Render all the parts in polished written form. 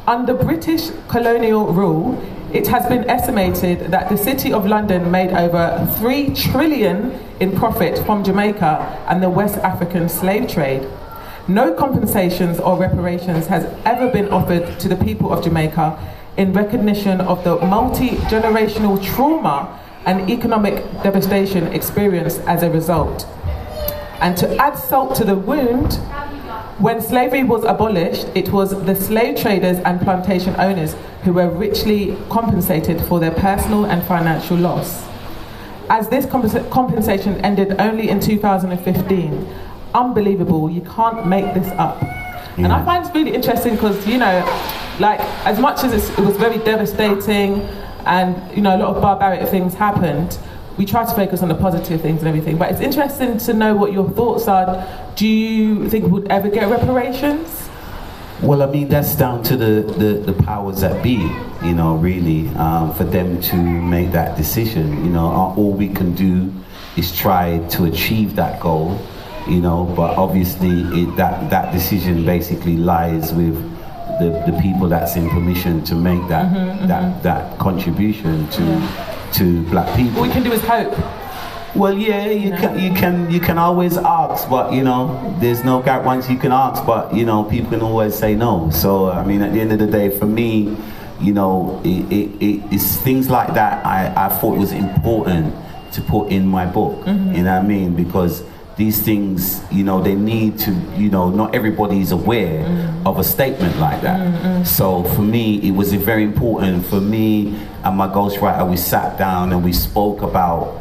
Under British colonial rule, it has been estimated that the City of London made over 3 trillion in profit from Jamaica and the West African slave trade. No compensations or reparations has ever been offered to the people of Jamaica in recognition of the multi-generational trauma and economic devastation experienced as a result. And to add salt to the wound, when slavery was abolished, it was the slave traders and plantation owners who were richly compensated for their personal and financial loss. As this compensation ended only in 2015, unbelievable, you can't make this up. Yeah. And I find it's really interesting because, you know, like, as much as it was very devastating and, you know, a lot of barbaric things happened, we try to focus on the positive things and everything, but it's interesting to know what your thoughts are. Do you think we'd ever get reparations? Well, I mean, that's down to the powers that be, you know, really, for them to make that decision. You know, all we can do is try to achieve that goal, you know, but obviously that decision basically lies with the people that's in permission to make that contribution to black people. All we can do is hope. Well, yeah, you can always ask, but you know, there's no guarantee. Once you can ask, but you know, people can always say no. So I mean, at the end of the day, for me, you know, it's things like that. I thought it was important to put in my book. You know what I mean? Because these things, you know, they need to, you know, not everybody is aware of a statement like that. So for me, it was very important for me and my ghostwriter. We sat down and we spoke about,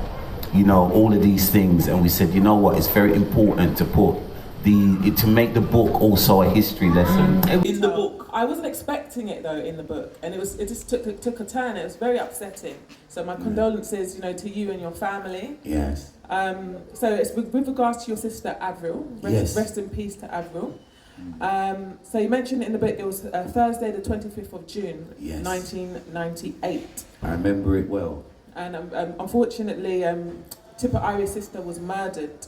you know, all of these things, and we said, you know what, it's very important to put to make the book also a history lesson in the book. I wasn't expecting it though in the book, and it just took a turn. It was very upsetting. So my condolences, you know, to you and your family. Yes. So it's with regards to your sister Avril. Rest in peace to Avril. So you mentioned in the book it was Thursday the 25th of June, 1998. I remember it well. And unfortunately, Tippa Irie's sister was murdered.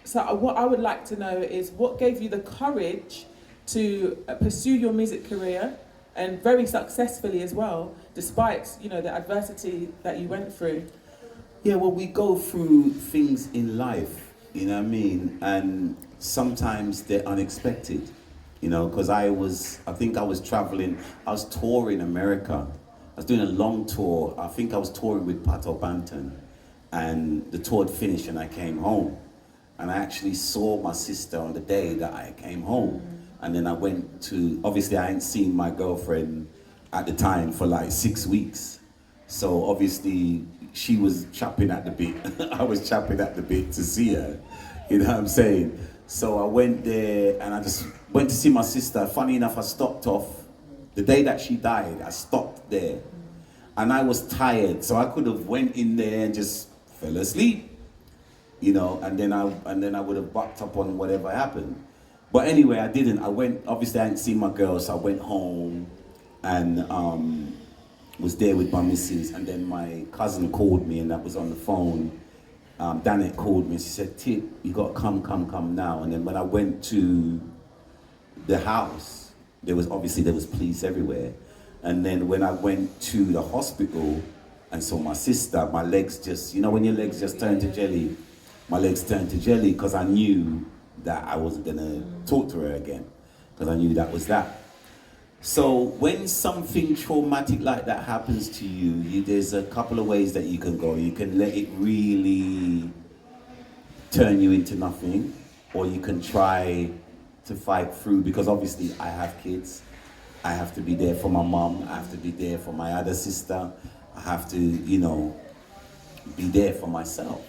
So what I would like to know is what gave you the courage to pursue your music career, and very successfully as well, despite, you know, the adversity that you went through. Yeah, well, we go through things in life, you know what I mean, and sometimes they're unexpected, you know, because I think I was traveling, I was touring America. I was doing a long tour. I think I was touring with Pato Banton, and the tour had finished and I came home. And I actually saw my sister on the day that I came home. And then I went to, obviously I hadn't seen my girlfriend at the time for like 6 weeks. So obviously she was chopping at the bit. I was chopping at the bit to see her, you know what I'm saying? So I went there and I just went to see my sister. Funny enough, I stopped off, the day that she died, I stopped there. And I was tired, so I could have went in there and just fell asleep. You know, and then I would have bucked up on whatever happened. But anyway, I didn't. I went, obviously I hadn't seen my girl, so I went home and was there with my missus, and then my cousin called me, and that was on the phone. Danet called me and she said, Tip, you got to come now. And then when I went to the house, there was police everywhere. And then when I went to the hospital and saw my sister, my legs just, you know when your legs just turn to jelly, my legs turned to jelly, because I knew that I wasn't gonna talk to her again, because I knew that was that. So when something traumatic like that happens to you, there's a couple of ways that you can go. You can let it really turn you into nothing, or you can try to fight through, because obviously I have kids. I have to be there for my mom, I have to be there for my other sister, I have to, you know, be there for myself.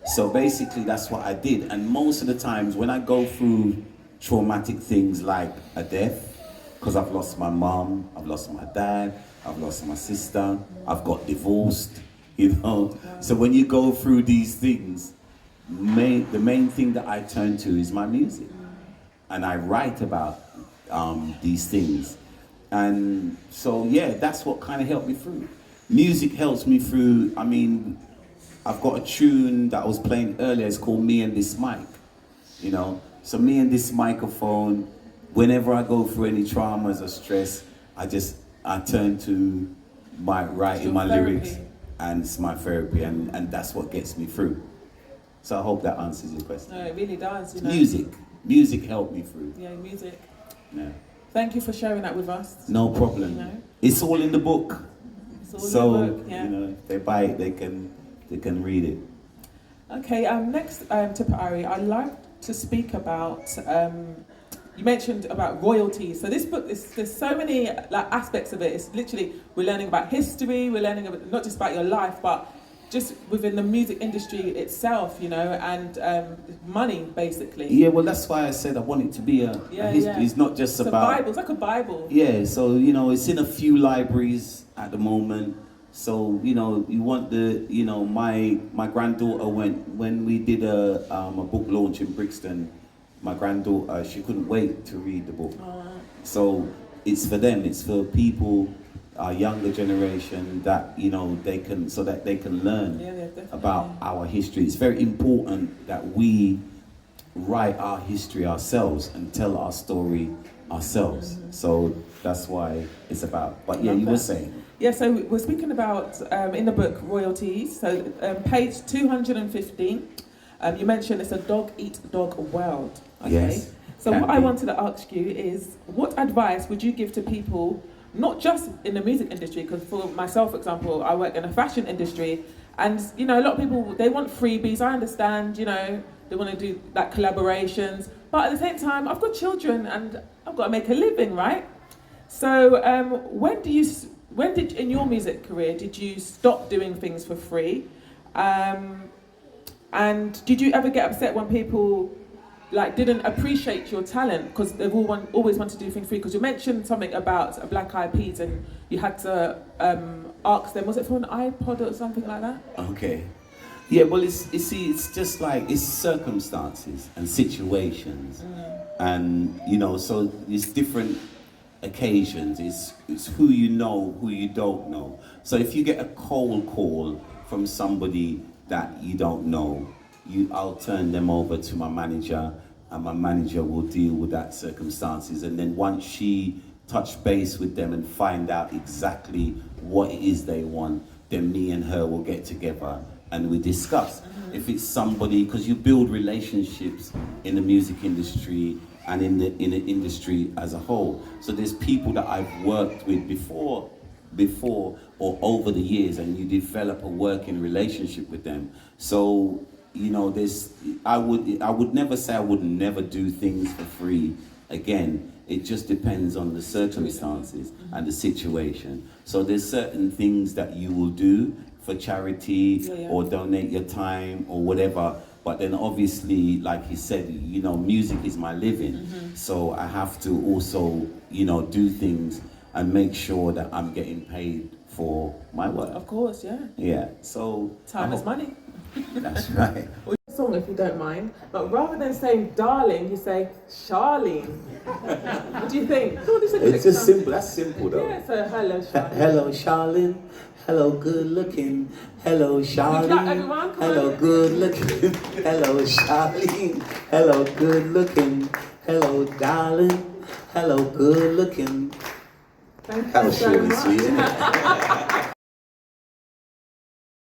So basically that's what I did. And most of the times when I go through traumatic things like a death, because I've lost my mom, I've lost my dad, I've lost my sister, I've got divorced, you know. So when you go through these things, the main thing that I turn to is my music. And I write about these things. And so yeah, that's what kind of helped me through. Music helps me through. I mean, I've got a tune that I was playing earlier, it's called Me and This Mic, you know. So me and this microphone, whenever I go through any traumas or stress, I turn to my writing, my lyrics, and it's my therapy, and that's what gets me through. So I hope that answers your question. No, it really does. Music helped me through. Yeah, music. Yeah. Thank you for sharing that with us. No problem. It's all in the book. It's all in the book, yeah. If they buy it, they can read it. Okay. Next, Tippa Irie, I'd like to speak about. You mentioned about royalties. So this book, there's so many aspects of it. It's literally, we're learning about history, we're learning about, not just about your life, but just within the music industry itself, and money, basically. Yeah, well, that's why I said I want it to be a history. Yeah. It's not just it's about... a Bible. It's like a Bible. Yeah, so, it's in a few libraries at the moment. So, you want my granddaughter when we did a book launch in Brixton, my granddaughter, she couldn't wait to read the book. So it's for them, it's for people, our younger generation, that they can learn about our history. It's very important that we write our history ourselves and tell our story ourselves. So that's why it's about. But yeah, you were saying. Yeah, so we're speaking about in the book royalties. So page 215. You mentioned it's a dog-eat-dog world. Okay? Yes. So what I wanted to ask you is, what advice would you give to people, not just in the music industry, because for myself, for example, I work in the fashion industry, and a lot of people, they want freebies. I understand, they want to do collaborations, but at the same time, I've got children and I've got to make a living, right? So when did in your music career did you stop doing things for free? And did you ever get upset when people didn't appreciate your talent because they've always want to do things free? Because you mentioned something about Black Eyed Peas and you had to ask them, was it for an iPod or something like that? Okay. Yeah, well, it's just it's circumstances and situations, and so it's different occasions. It's who you know, who you don't know. So if you get a cold call from somebody that you don't know, I'll turn them over to my manager, and my manager will deal with that circumstances. And then once she touch base with them and find out exactly what it is they want, then me and her will get together and we discuss. If it's somebody, because you build relationships in the music industry and in the industry as a whole. So there's people that I've worked with before or over the years, and you develop a working relationship with them. So I would never say I would never do things for free again. It just depends on the circumstances and the situation. So there's certain things that you will do for charity or donate your time or whatever. But then obviously, like he said, music is my living. So I have to also, do things and make sure that I'm getting paid for my work. Of course, yeah. Yeah, so... Time is money. That's right. Song, if you don't mind, but rather than saying darling, you say Charlene. What do you think? It's just simple. That's simple, though. Yeah. So hello, Charlene. Hello, Charlene. Hello, good looking. Hello, Charlene. Everyone, hello, good looking. Hello, Charlene. Hello, good looking. Hello, darling. Hello, good looking. Thank you that was so really much. sweet.